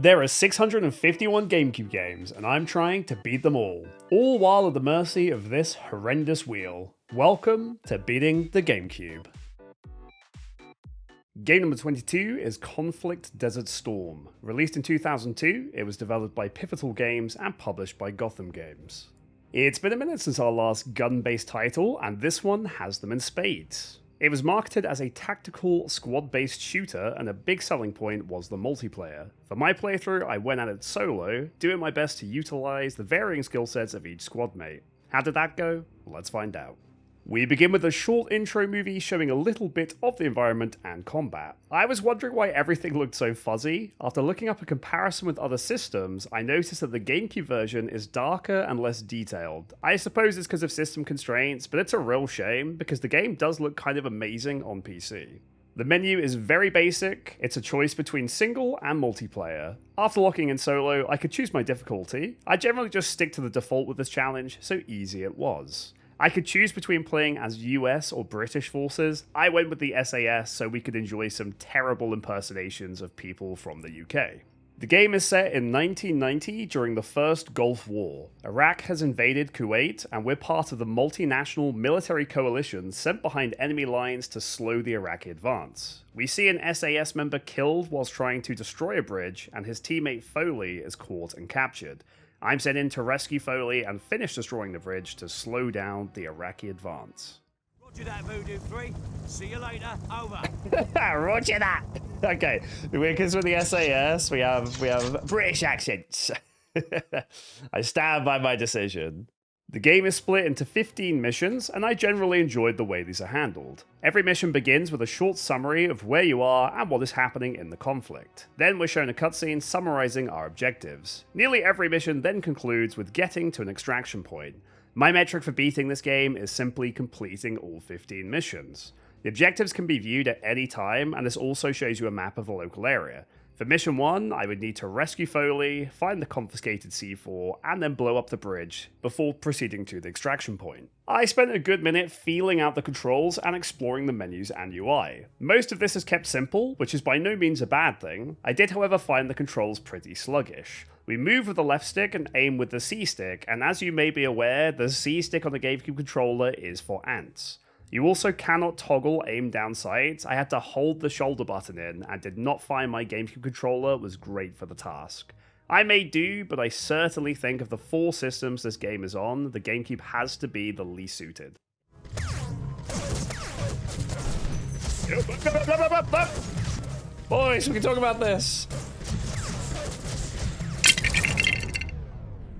There are 651 GameCube games, and I'm trying to beat them all while at the mercy of this horrendous wheel. Welcome to Beating the GameCube. Game number 22 is Conflict Desert Storm. Released in 2002, it was developed by Pivotal Games and published by Gotham Games. It's been a minute since our last gun-based title, and this one has them in spades. It was marketed as a tactical, squad-based shooter, and a big selling point was the multiplayer. For my playthrough, I went at it solo, doing my best to utilize the varying skill sets of each squad mate. How did that go? Let's find out. We begin with a short intro movie showing a little bit of the environment and combat. I was wondering why everything looked so fuzzy. After looking up a comparison with other systems, I noticed that the GameCube version is darker and less detailed. I suppose it's because of system constraints, but it's a real shame because the game does look kind of amazing on PC. The menu is very basic. It's a choice between single and multiplayer. After locking in solo, I could choose my difficulty. I generally just stick to the default with this challenge, so easy it was. I could choose between playing as US or British forces. I went with the SAS so we could enjoy some terrible impersonations of people from the UK. The game is set in 1990 during the First Gulf War. Iraq has invaded Kuwait, and we're part of the multinational military coalition sent behind enemy lines to slow the Iraqi advance. We see an SAS member killed whilst trying to destroy a bridge, and his teammate Foley is caught and captured. I'm sent in to rescue Foley and finish destroying the bridge to slow down the Iraqi advance. Roger that, Voodoo 3. See you later. Over. Roger that. Okay, because with the SAS, we have British accents. I stand by my decision. The game is split into 15 missions, and I generally enjoyed the way these are handled. Every mission begins with a short summary of where you are and what is happening in the conflict. Then we're shown a cutscene summarizing our objectives. Nearly every mission then concludes with getting to an extraction point. My metric for beating this game is simply completing all 15 missions. The objectives can be viewed at any time, and this also shows you a map of the local area. For mission 1, I would need to rescue Foley, find the confiscated C4, and then blow up the bridge, before proceeding to the extraction point. I spent a good minute feeling out the controls and exploring the menus and UI. Most of this is kept simple, which is by no means a bad thing. I did however find the controls pretty sluggish. We move with the left stick and aim with the C stick, and as you may be aware, the C stick on the GameCube controller is for ants. You also cannot toggle aim down sights. I had to hold the shoulder button in and did not find my GameCube controller was great for the task. I may do, but I certainly think of the 4 systems this game is on, the GameCube has to be the least suited. Boys, we can talk about this.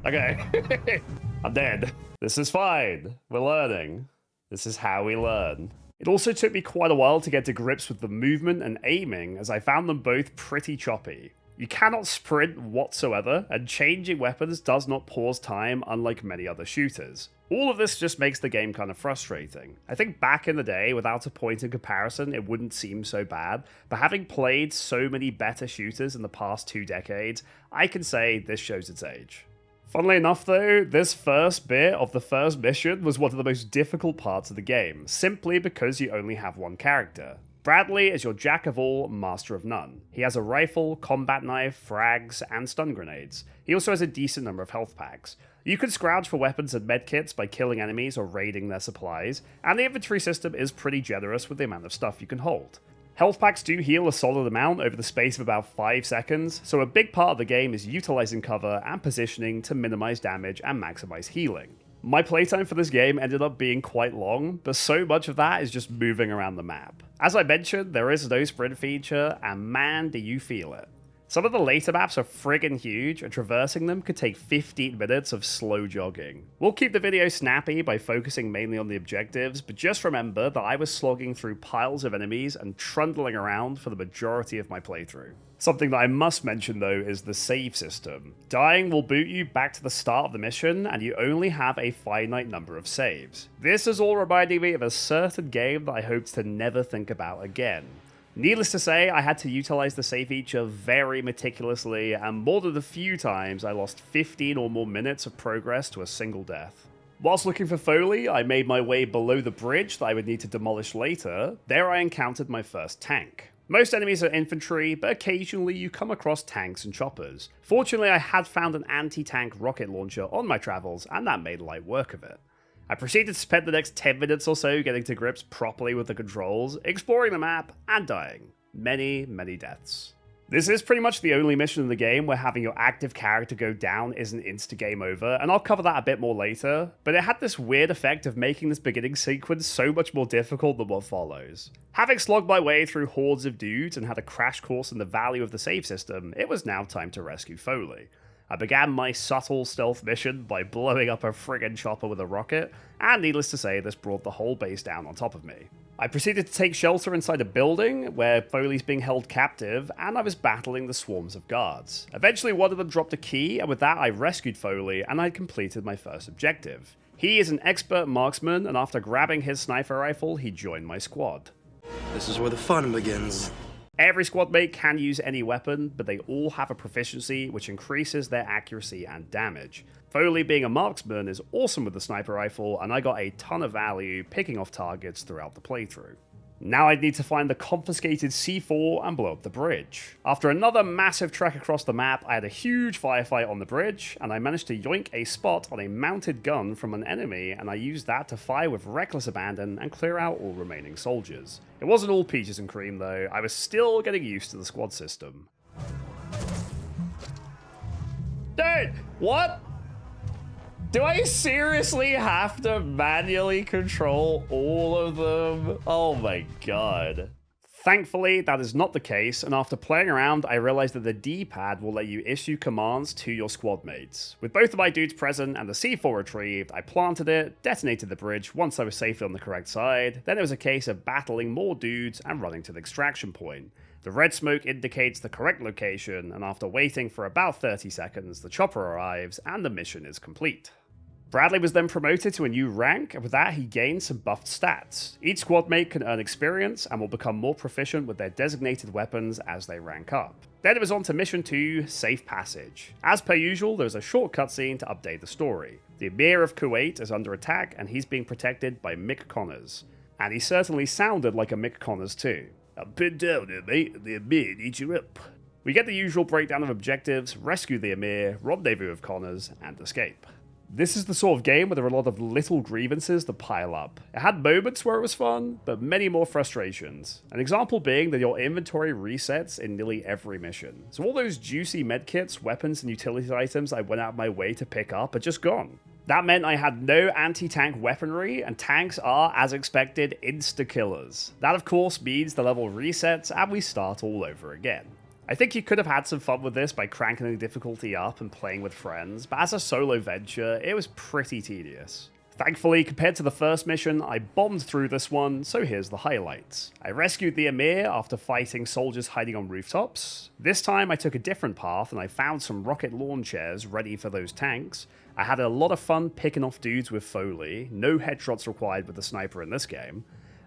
Okay, I'm dead. This is fine. We're learning. This is how we learn. It also took me quite a while to get to grips with the movement and aiming, as I found them both pretty choppy. You cannot sprint whatsoever, and changing weapons does not pause time unlike many other shooters. All of this just makes the game kind of frustrating. I think back in the day, without a point of comparison, it wouldn't seem so bad, but having played so many better shooters in the past 2 decades, I can say this shows its age. Funnily enough though, this first bit of the first mission was one of the most difficult parts of the game, simply because you only have one character. Bradley is your jack of all, master of none. He has a rifle, combat knife, frags, and stun grenades. He also has a decent number of health packs. You can scrounge for weapons and medkits by killing enemies or raiding their supplies, and the inventory system is pretty generous with the amount of stuff you can hold. Health packs do heal a solid amount over the space of about 5 seconds, so a big part of the game is utilizing cover and positioning to minimize damage and maximize healing. My playtime for this game ended up being quite long, but so much of that is just moving around the map. As I mentioned, there is no sprint feature, and man do you feel it. Some of the later maps are friggin' huge, and traversing them could take 15 minutes of slow jogging. We'll keep the video snappy by focusing mainly on the objectives, but just remember that I was slogging through piles of enemies and trundling around for the majority of my playthrough. Something that I must mention though is the save system. Dying will boot you back to the start of the mission, and you only have a finite number of saves. This is all reminding me of a certain game that I hoped to never think about again. Needless to say, I had to utilize the save feature very meticulously, and more than a few times I lost 15 or more minutes of progress to a single death. Whilst looking for Foley, I made my way below the bridge that I would need to demolish later. There I encountered my first tank. Most enemies are infantry, but occasionally you come across tanks and choppers. Fortunately, I had found an anti-tank rocket launcher on my travels, and that made light work of it. I proceeded to spend the next 10 minutes or so getting to grips properly with the controls, exploring the map, and dying. Many, many deaths. This is pretty much the only mission in the game where having your active character go down is an insta-game over, and I'll cover that a bit more later, but it had this weird effect of making this beginning sequence so much more difficult than what follows. Having slogged my way through hordes of dudes and had a crash course in the value of the save system, it was now time to rescue Foley. I began my subtle stealth mission by blowing up a friggin' chopper with a rocket, and needless to say, this brought the whole base down on top of me. I proceeded to take shelter inside a building where Foley's being held captive, and I was battling the swarms of guards. Eventually, one of them dropped a key, and with that, I rescued Foley, and I completed my first objective. He is an expert marksman, and after grabbing his sniper rifle, he joined my squad. This is where the fun begins. Every squad mate can use any weapon, but they all have a proficiency which increases their accuracy and damage. Foley, being a marksman, is awesome with the sniper rifle, and I got a ton of value picking off targets throughout the playthrough. Now I'd need to find the confiscated C4 and blow up the bridge. After another massive trek across the map, I had a huge firefight on the bridge, and I managed to yoink a spot on a mounted gun from an enemy, and I used that to fire with reckless abandon and clear out all remaining soldiers. It wasn't all peaches and cream though, I was still getting used to the squad system. Dude, what? Do I seriously have to manually control all of them? Oh my god. Thankfully, that is not the case, and after playing around, I realized that the D-pad will let you issue commands to your squad mates. With both of my dudes present and the C4 retrieved, I planted it, detonated the bridge once I was safely on the correct side, then it was a case of battling more dudes and running to the extraction point. The red smoke indicates the correct location, and after waiting for about 30 seconds, the chopper arrives and the mission is complete. Bradley was then promoted to a new rank, and with that he gained some buffed stats. Each squad mate can earn experience and will become more proficient with their designated weapons as they rank up. Then it was on to mission 2, Safe Passage. As per usual, there was a short cutscene to update the story. The Emir of Kuwait is under attack and he's being protected by Mick Connors. And he certainly sounded like a Mick Connors too. "I'm pinned down here, mate. The Emir needs you up." We get the usual breakdown of objectives, rescue the Emir, rendezvous with Connors, and escape. This is the sort of game where there are a lot of little grievances that pile up. It had moments where it was fun, but many more frustrations. An example being that your inventory resets in nearly every mission. So all those juicy medkits, weapons, and utility items I went out of my way to pick up are just gone. That meant I had no anti-tank weaponry, and tanks are, as expected, insta-killers. That of course means the level resets and we start all over again. I think you could have had some fun with this by cranking the difficulty up and playing with friends, but as a solo venture, it was pretty tedious. Thankfully, compared to the first mission, I bombed through this one, so here's the highlights. I rescued the Emir after fighting soldiers hiding on rooftops. This time I took a different path and I found some rocket launchers ready for those tanks. I had a lot of fun picking off dudes with Foley, no headshots required with the sniper in this game.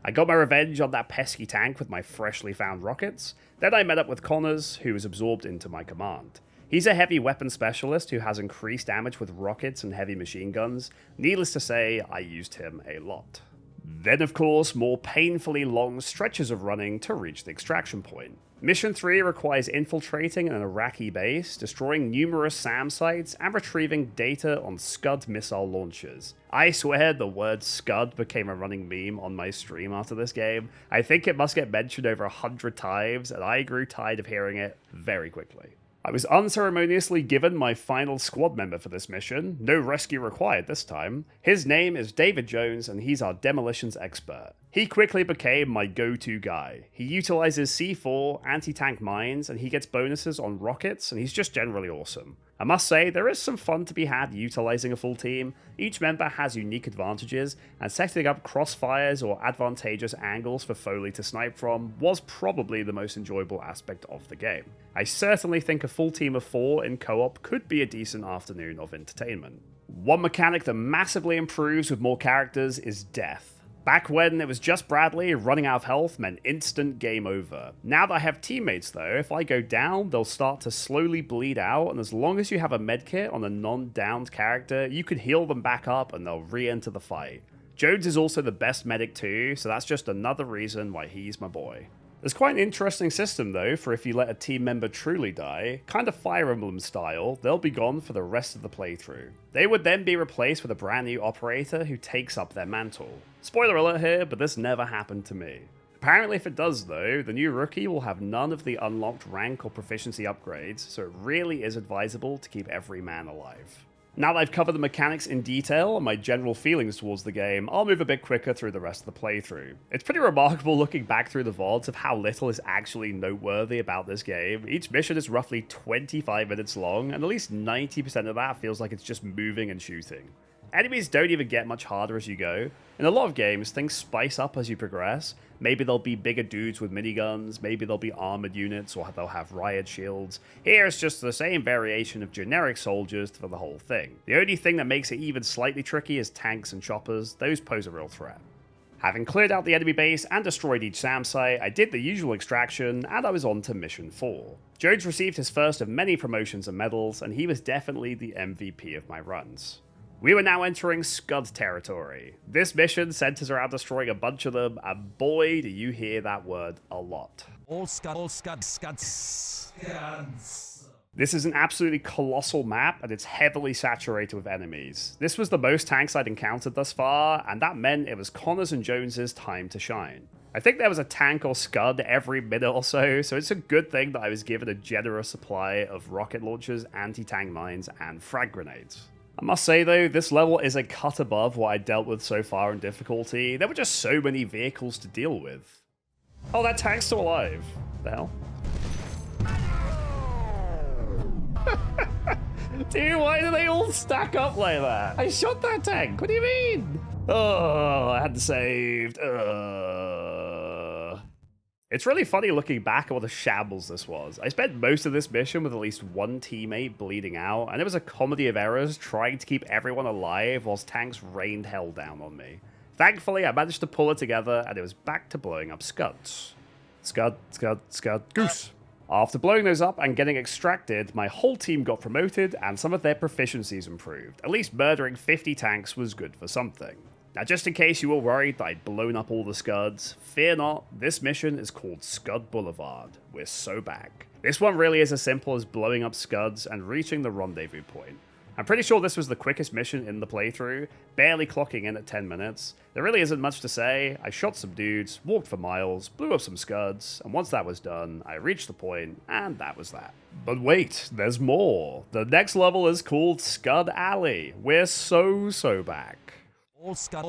I got my revenge on that pesky tank with my freshly found rockets. Then I met up with Connors, who was absorbed into my command. He's a heavy weapon specialist who has increased damage with rockets and heavy machine guns. Needless to say, I used him a lot. Then of course, more painfully long stretches of running to reach the extraction point. Mission 3 requires infiltrating an Iraqi base, destroying numerous SAM sites, and retrieving data on Scud missile launchers. I swear the word Scud became a running meme on my stream after this game. I think it must get mentioned over 100 times, and I grew tired of hearing it very quickly. I was unceremoniously given my final squad member for this mission, no rescue required this time. His name is David Jones and he's our demolitions expert. He quickly became my go-to guy. He utilizes C4, anti-tank mines, and he gets bonuses on rockets, and he's just generally awesome. I must say, there is some fun to be had utilizing a full team. Each member has unique advantages, and setting up crossfires or advantageous angles for Foley to snipe from was probably the most enjoyable aspect of the game. I certainly think a full team of 4 in co-op could be a decent afternoon of entertainment. One mechanic that massively improves with more characters is death. Back when it was just Bradley, running out of health meant instant game over. Now that I have teammates though, if I go down, they'll start to slowly bleed out, and as long as you have a medkit on a non-downed character, you can heal them back up and they'll re-enter the fight. Jones is also the best medic too, so that's just another reason why he's my boy. There's quite an interesting system though for if you let a team member truly die, kind of Fire Emblem style, they'll be gone for the rest of the playthrough. They would then be replaced with a brand new operator who takes up their mantle. Spoiler alert here, but this never happened to me. Apparently if it does though, the new rookie will have none of the unlocked rank or proficiency upgrades, so it really is advisable to keep every man alive. Now that I've covered the mechanics in detail and my general feelings towards the game, I'll move a bit quicker through the rest of the playthrough. It's pretty remarkable looking back through the VODs of how little is actually noteworthy about this game. Each mission is roughly 25 minutes long, and at least 90% of that feels like it's just moving and shooting. Enemies don't even get much harder as you go. In a lot of games, things spice up as you progress. Maybe there'll be bigger dudes with miniguns, maybe there'll be armored units, or they'll have riot shields. Here it's just the same variation of generic soldiers for the whole thing. The only thing that makes it even slightly tricky is tanks and choppers. Those pose a real threat. Having cleared out the enemy base and destroyed each SAM site, I did the usual extraction, and I was on to mission 4. Jones received his first of many promotions and medals, and he was definitely the MVP of my runs. We were now entering Scud Territory. This mission centers around destroying a bunch of them, and boy do you hear that word a lot. All Scud, Scuds. This is an absolutely colossal map, and it's heavily saturated with enemies. This was the most tanks I'd encountered thus far, and that meant it was Connor's and Jones's time to shine. I think there was a tank or Scud every minute or so it's a good thing that I was given a generous supply of rocket launchers, anti-tank mines, and frag grenades. I must say though, this level is a cut above what I dealt with so far in difficulty. There were just so many vehicles to deal with. Oh, that tank's still alive. The hell? Dude, why do they all stack up like that? I shot that tank, what do you mean? Oh, I hadn't saved. It's really funny looking back at what a shambles this was. I spent most of this mission with at least one teammate bleeding out, and it was a comedy of errors trying to keep everyone alive whilst tanks rained hell down on me. Thankfully, I managed to pull it together, and it was back to blowing up Scuds. Scud, goose. After blowing those up and getting extracted, my whole team got promoted, and some of their proficiencies improved. At least murdering 50 tanks was good for something. Now, just in case you were worried that I'd blown up all the Scuds, fear not, this mission is called Scud Boulevard. We're so back. This one really is as simple as blowing up Scuds and reaching the rendezvous point. I'm pretty sure this was the quickest mission in the playthrough, barely clocking in at 10 minutes. There really isn't much to say. I shot some dudes, walked for miles, blew up some Scuds, and once that was done, I reached the point, and that was that. But wait, there's more. The next level is called Scud Alley. We're so back. All Scud.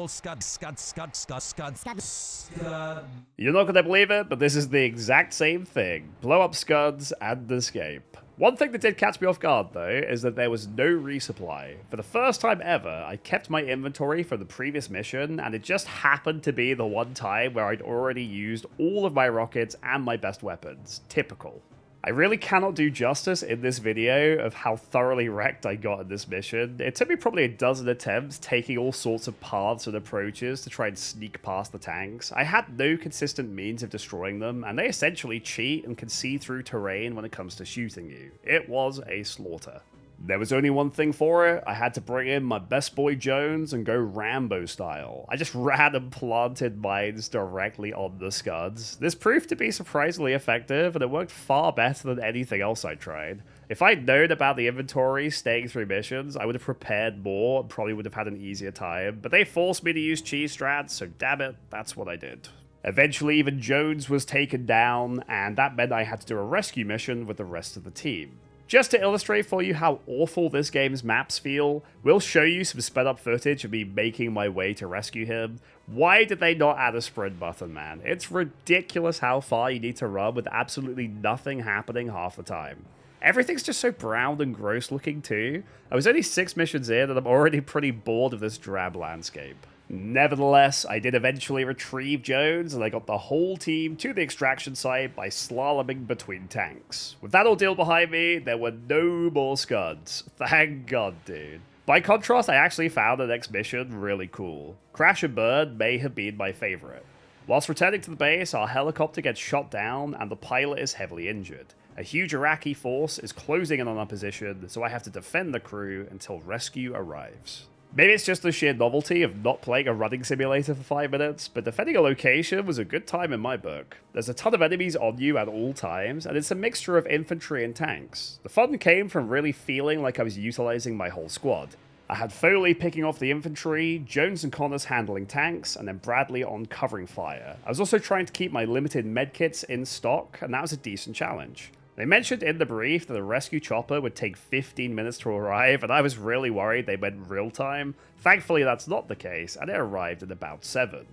You're not gonna believe it, but this is the exact same thing. Blow up Scuds and escape. One thing that did catch me off guard though, is that there was no resupply. For the first time ever, I kept my inventory from the previous mission, and it just happened to be the one time where I'd already used all of my rockets and my best weapons. Typical. I really cannot do justice in this video of how thoroughly wrecked I got in this mission. It took me probably a dozen attempts taking all sorts of paths and approaches to try and sneak past the tanks. I had no consistent means of destroying them, and they essentially cheat and can see through terrain when it comes to shooting you. It was a slaughter. There was only one thing for it. I had to bring in my best boy Jones and go Rambo style. I just ran and planted mines directly on the Scuds. This proved to be surprisingly effective, and it worked far better than anything else I tried. If I'd known about the inventory staying through missions, I would have prepared more and probably would have had an easier time, but they forced me to use cheese strats, so damn it, that's what I did. Eventually, even Jones was taken down, and that meant I had to do a rescue mission with the rest of the team. Just to illustrate for you how awful this game's maps feel, we'll show you some sped up footage of me making my way to rescue him. Why did they not add a sprint button, man? It's ridiculous how far you need to run with absolutely nothing happening half the time. Everything's just so brown and gross looking too. I was only 6 missions in and I'm already pretty bored of this drab landscape. Nevertheless, I did eventually retrieve Jones, and I got the whole team to the extraction site by slaloming between tanks. With that ordeal behind me, there were no more Scuds. Thank God, dude. By contrast, I actually found the next mission really cool. Crash and Burn may have been my favorite. Whilst returning to the base, our helicopter gets shot down and the pilot is heavily injured. A huge Iraqi force is closing in on our position, so I have to defend the crew until rescue arrives. Maybe it's just the sheer novelty of not playing a running simulator for 5 minutes, but defending a location was a good time in my book. There's a ton of enemies on you at all times, and it's a mixture of infantry and tanks. The fun came from really feeling like I was utilizing my whole squad. I had Foley picking off the infantry, Jones and Connors handling tanks, and then Bradley on covering fire. I was also trying to keep my limited medkits in stock, and that was a decent challenge. They mentioned in the brief that a rescue chopper would take 15 minutes to arrive, and I was really worried they meant real time. Thankfully, that's not the case, and it arrived in about 7.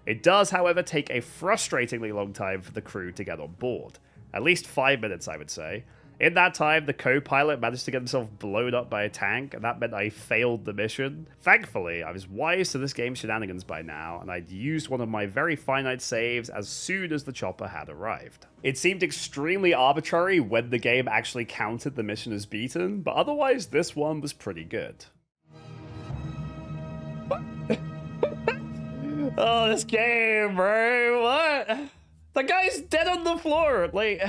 It does, however, take a frustratingly long time for the crew to get on board. At least 5 minutes, I would say. In that time, the co-pilot managed to get himself blown up by a tank, and that meant I failed the mission. Thankfully, I was wise to this game's shenanigans by now, and I'd used one of my very finite saves as soon as the chopper had arrived. It seemed extremely arbitrary when the game actually counted the mission as beaten, but otherwise this one was pretty good. Oh, this game, bro, what? The guy's dead on the floor, like,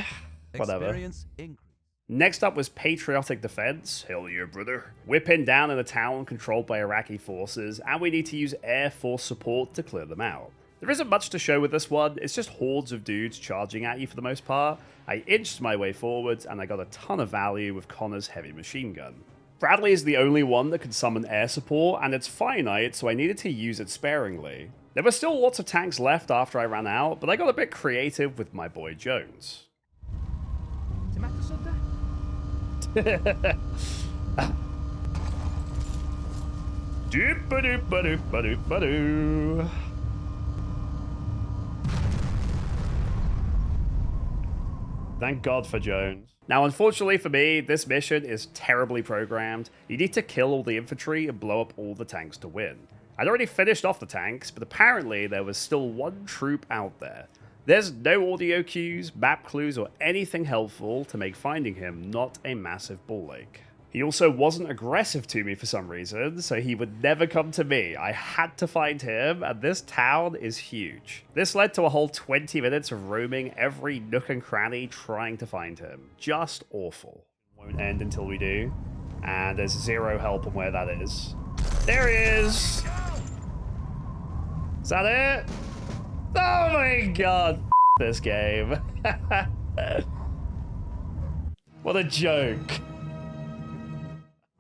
whatever. Experience increase. Next up was Patriotic Defense. Hell yeah, brother. We're pinned down in a town controlled by Iraqi forces, and we need to use Air Force support to clear them out. There isn't much to show with this one, it's just hordes of dudes charging at you for the most part. I inched my way forwards, and I got a ton of value with Connor's heavy machine gun. Bradley is the only one that can summon air support, and it's finite, so I needed to use it sparingly. There were still lots of tanks left after I ran out, but I got a bit creative with my boy Jones. Doop-a-doop-a-doop-a-doop-a-doo. Thank God for Jones. Now, unfortunately for me, this mission is terribly programmed. You need to kill all the infantry and blow up all the tanks to win. I'd already finished off the tanks, but apparently there was still one troop out there. There's no audio cues, map clues, or anything helpful to make finding him not a massive ball ache. He also wasn't aggressive to me for some reason, so he would never come to me. I had to find him, and this town is huge. This led to a whole 20 minutes of roaming every nook and cranny trying to find him. Just awful. Won't end until we do, and there's zero help on where that is. There he is! Is that it? Oh my god, this game. What a joke.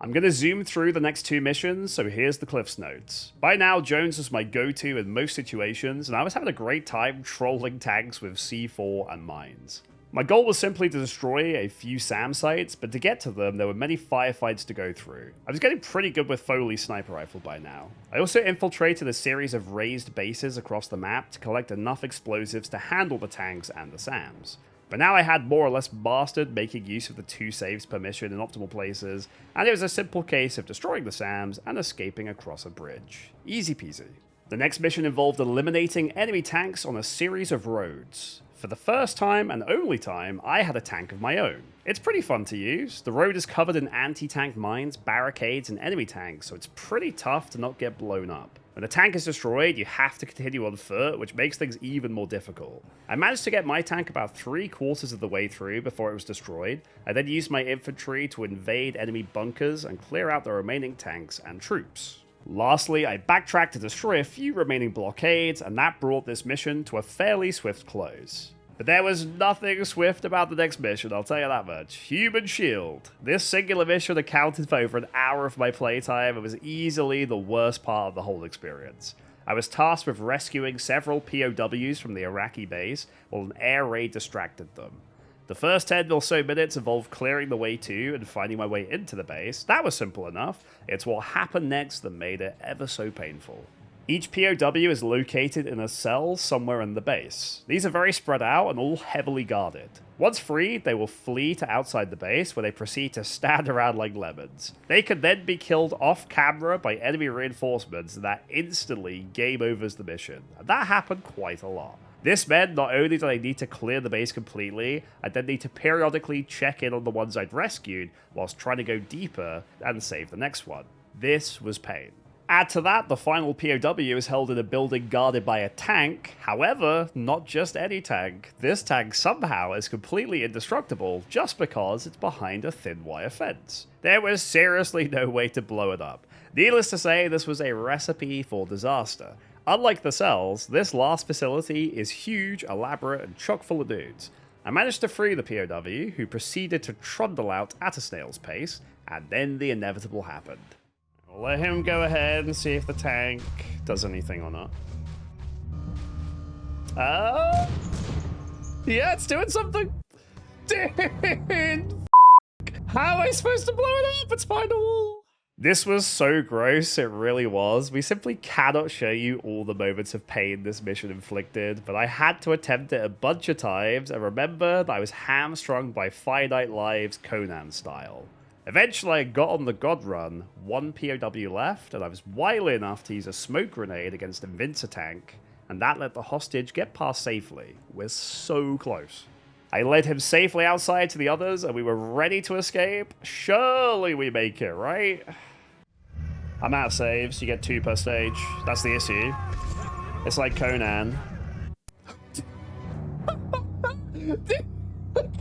I'm going to zoom through the next 2 missions, so here's the Cliff's Notes. By now, Jones was my go-to in most situations, and I was having a great time trolling tanks with C4 and mines. My goal was simply to destroy a few SAM sites, but to get to them, there were many firefights to go through. I was getting pretty good with Foley's sniper rifle by now. I also infiltrated a series of raised bases across the map to collect enough explosives to handle the tanks and the SAMs. But now I had more or less mastered making use of the 2 saves per mission in optimal places, and it was a simple case of destroying the SAMs and escaping across a bridge. Easy peasy. The next mission involved eliminating enemy tanks on a series of roads. For the first time and only time, I had a tank of my own. It's pretty fun to use. The road is covered in anti-tank mines, barricades, and enemy tanks, so it's pretty tough to not get blown up. When a tank is destroyed, you have to continue on foot, which makes things even more difficult. I managed to get my tank about 3/4 of the way through before it was destroyed. I then used my infantry to invade enemy bunkers and clear out the remaining tanks and troops. Lastly, I backtracked to destroy a few remaining blockades, and that brought this mission to a fairly swift close. But there was nothing swift about the next mission, I'll tell you that much. Human Shield. This singular mission accounted for over an hour of my playtime and was easily the worst part of the whole experience. I was tasked with rescuing several POWs from the Iraqi base while an air raid distracted them. The first 10 or so minutes involved clearing the way to and finding my way into the base. That was simple enough. It's what happened next that made it ever so painful. Each POW is located in a cell somewhere in the base. These are very spread out and all heavily guarded. Once freed, they will flee to outside the base where they proceed to stand around like lemons. They can then be killed off camera by enemy reinforcements, and that instantly game overs the mission. And that happened quite a lot. This meant not only did I need to clear the base completely, I then need to periodically check in on the ones I'd rescued whilst trying to go deeper and save the next one. This was pain. Add to that, the final POW is held in a building guarded by a tank. However, not just any tank. This tank somehow is completely indestructible just because it's behind a thin wire fence. There was seriously no way to blow it up. Needless to say, this was a recipe for disaster. Unlike the cells, this last facility is huge, elaborate, and chock full of dudes. I managed to free the POW, who proceeded to trundle out at a snail's pace, and then the inevitable happened. We'll let him go ahead and see if the tank does anything or not. Yeah, it's doing something. Dude, how am I supposed to blow it up? It's behind a wall. This was so gross, it really was. We simply cannot show you all the moments of pain this mission inflicted, but I had to attempt it a bunch of times, and remember that I was hamstrung by finite lives Conan style. Eventually I got on the God Run, one POW left, and I was wily enough to use a smoke grenade against a Vincer tank, and that let the hostage get past safely. We're so close. I led him safely outside to the others, and we were ready to escape. Surely we make it, right? I'm out of saves, you get 2 per stage. That's the issue. It's like Conan.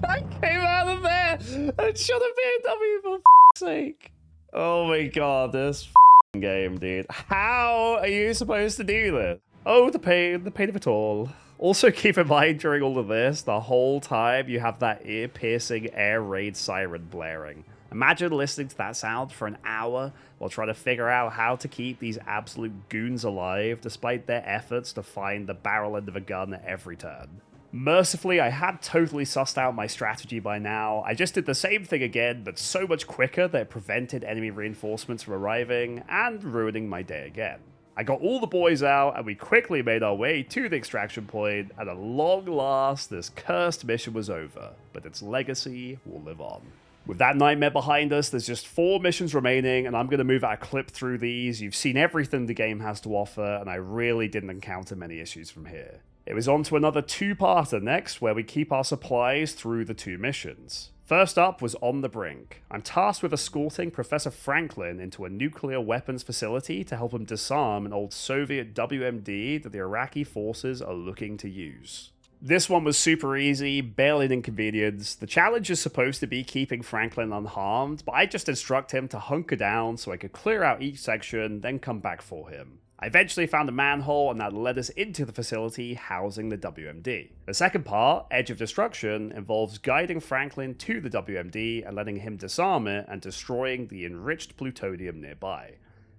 I came out of there and shot a POW for f***'s sake. Oh my god, this game, dude. How are you supposed to do this? Oh, the pain of it all. Also keep in mind during all of this, the whole time you have that ear-piercing air raid siren blaring. Imagine listening to that sound for an hour while trying to figure out how to keep these absolute goons alive despite their efforts to find the barrel end of a gun at every turn. Mercifully, I had totally sussed out my strategy by now. I just did the same thing again, but so much quicker that it prevented enemy reinforcements from arriving and ruining my day again. I got all the boys out, and we quickly made our way to the extraction point, and at long last, this cursed mission was over, but its legacy will live on. With that nightmare behind us, there's just 4 missions remaining, and I'm going to move at a clip through these. You've seen everything the game has to offer, and I really didn't encounter many issues from here. It was on to another 2-parter next, where we keep our supplies through the 2 missions. First up was On the Brink. I'm tasked with escorting Professor Franklin into a nuclear weapons facility to help him disarm an old Soviet WMD that the Iraqi forces are looking to use. This one was super easy, barely an inconvenience. The challenge is supposed to be keeping Franklin unharmed, but I just instruct him to hunker down so I could clear out each section, then come back for him. I eventually found a manhole, and that led us into the facility housing the WMD. The second part, Edge of Destruction, involves guiding Franklin to the WMD and letting him disarm it and destroying the enriched plutonium nearby.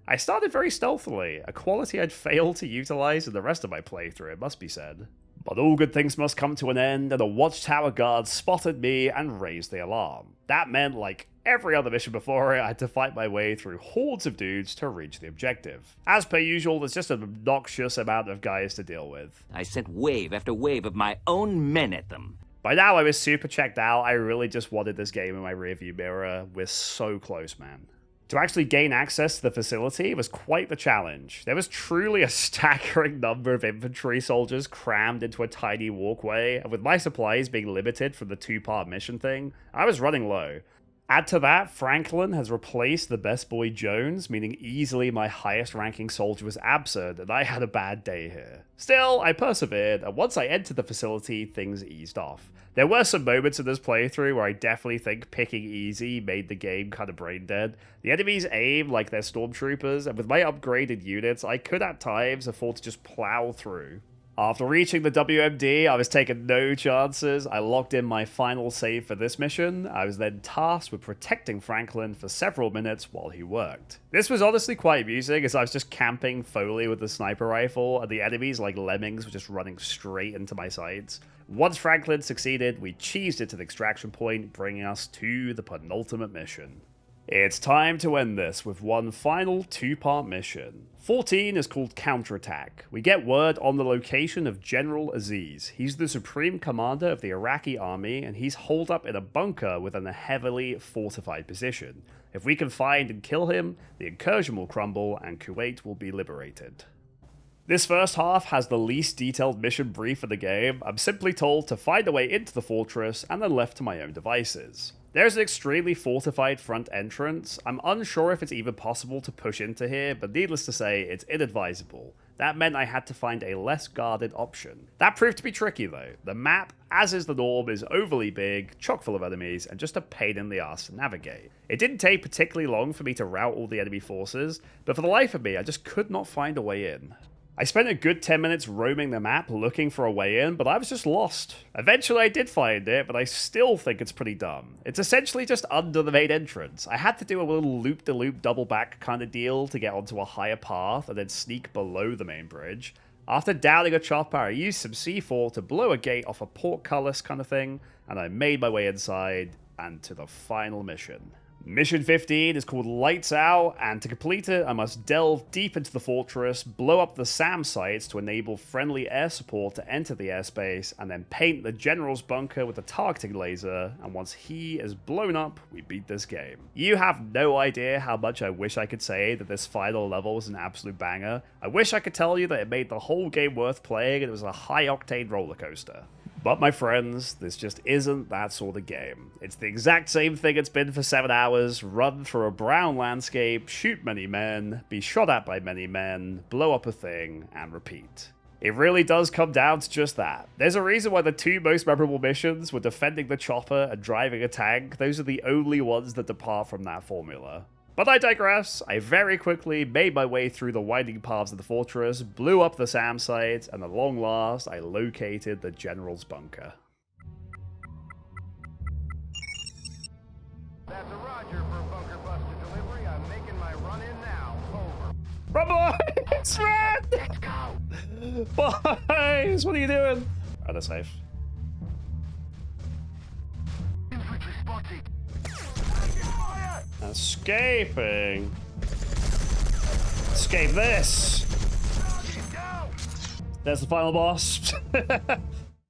I started very stealthily, a quality I'd failed to utilize in the rest of my playthrough, it must be said. But all good things must come to an end, and a watchtower guard spotted me and raised the alarm. That meant, like every other mission before it, I had to fight my way through hordes of dudes to reach the objective. As per usual, there's just an obnoxious amount of guys to deal with. I sent wave after wave of my own men at them. By now I was super checked out, I really just wanted this game in my rearview mirror. We're so close, man. To actually gain access to the facility was quite the challenge. There was truly a staggering number of infantry soldiers crammed into a tiny walkway, and with my supplies being limited from the 2-part mission thing, I was running low. Add to that, Franklin has replaced the best boy Jones, meaning easily my highest ranking soldier was absent, and I had a bad day here. Still, I persevered, and once I entered the facility, things eased off. There were some moments in this playthrough where I definitely think picking easy made the game kind of brain dead. The enemies aim like they're stormtroopers, and with my upgraded units, I could at times afford to just plow through. After reaching the WMD, I was taking no chances. I locked in my final save for this mission. I was then tasked with protecting Franklin for several minutes while he worked. This was honestly quite amusing, as I was just camping Foley with the sniper rifle, and the enemies, like lemmings, were just running straight into my sights. Once Franklin succeeded, we cheesed it to the extraction point, bringing us to the penultimate mission. It's time to end this with one final 2-part mission. 14 is called Counterattack. We get word on the location of General Aziz. He's the supreme commander of the Iraqi army, and he's holed up in a bunker within a heavily fortified position. If we can find and kill him, the incursion will crumble and Kuwait will be liberated. This first half has the least detailed mission brief of the game. I'm simply told to find a way into the fortress and then left to my own devices. There's an extremely fortified front entrance. I'm unsure if it's even possible to push into here, but needless to say, it's inadvisable. That meant I had to find a less guarded option. That proved to be tricky though. The map, as is the norm, is overly big, chock full of enemies, and just a pain in the ass to navigate. It didn't take particularly long for me to rout all the enemy forces, but for the life of me, I just could not find a way in. I spent a good 10 minutes roaming the map looking for a way in, but I was just lost. Eventually I did find it, but I still think it's pretty dumb. It's essentially just under the main entrance. I had to do a little loop-de-loop double back kind of deal to get onto a higher path and then sneak below the main bridge. After downing a chopper, I used some C4 to blow a gate off a portcullis kind of thing, and I made my way inside and to the final mission. Mission 15 is called Lights Out, and to complete it, I must delve deep into the fortress, blow up the SAM sites to enable friendly air support to enter the airspace, and then paint the general's bunker with a targeting laser, and once he is blown up, we beat this game. You have no idea how much I wish I could say that this final level was an absolute banger. I wish I could tell you that it made the whole game worth playing and it was a high-octane roller coaster. But my friends, this just isn't that sort of game. It's the exact same thing it's been for 7 hours, run through a brown landscape, shoot many men, be shot at by many men, blow up a thing, and repeat. It really does come down to just that. There's a reason why the two most memorable missions were defending the chopper and driving a tank. Those are the only ones that depart from that formula. But I digress. I very quickly made my way through the winding paths of the fortress, blew up the SAM site, and at long last, I located the general's bunker. That's a Roger for bunker buster delivery. I'm making my run in now. Over. Run, boys! Run! Let's go. Boys, what are you doing? Oh, they're safe. Infantry spotted. Escaping. Escape this. There's the final boss.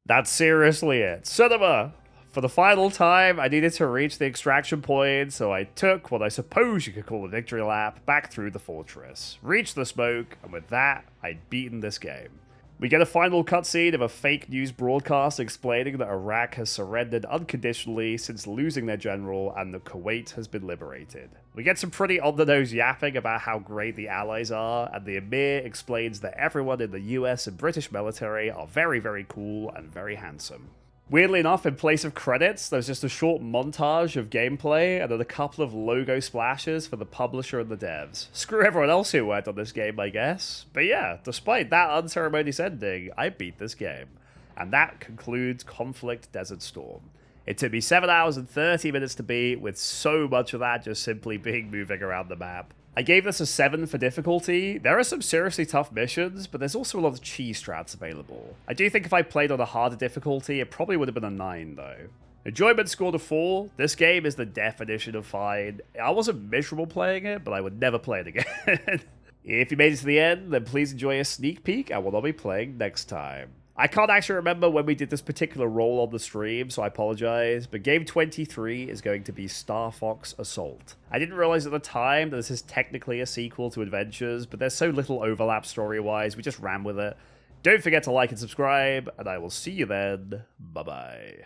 That's seriously it. Cinema! For the final time, I needed to reach the extraction point, so I took what I suppose you could call a victory lap back through the fortress. Reached the smoke, and with that, I'd beaten this game. We get a final cutscene of a fake news broadcast explaining that Iraq has surrendered unconditionally since losing their general and that Kuwait has been liberated. We get some pretty on-the-nose yapping about how great the Allies are, and the Emir explains that everyone in the US and British military are very, very cool and very handsome. Weirdly enough, in place of credits, there's just a short montage of gameplay and then a couple of logo splashes for the publisher and the devs. Screw everyone else who worked on this game, I guess. But yeah, despite that unceremonious ending, I beat this game. And that concludes Conflict Desert Storm. It took me 7 hours and 30 minutes to beat, with so much of that just simply being moving around the map. I gave this a 7 for difficulty. There are some seriously tough missions, but there's also a lot of cheese strats available. I do think if I played on a harder difficulty, it probably would have been a 9 though. Enjoyment scored a 4. This game is the definition of fine. I wasn't miserable playing it, but I would never play it again. If you made it to the end, then please enjoy a sneak peek at what I'll be playing next time. I can't actually remember when we did this particular role on the stream, so I apologize, but game 23 is going to be Star Fox Assault. I didn't realize at the time that this is technically a sequel to Adventures, but there's so little overlap story-wise, we just ran with it. Don't forget to like and subscribe, and I will see you then. Bye-bye.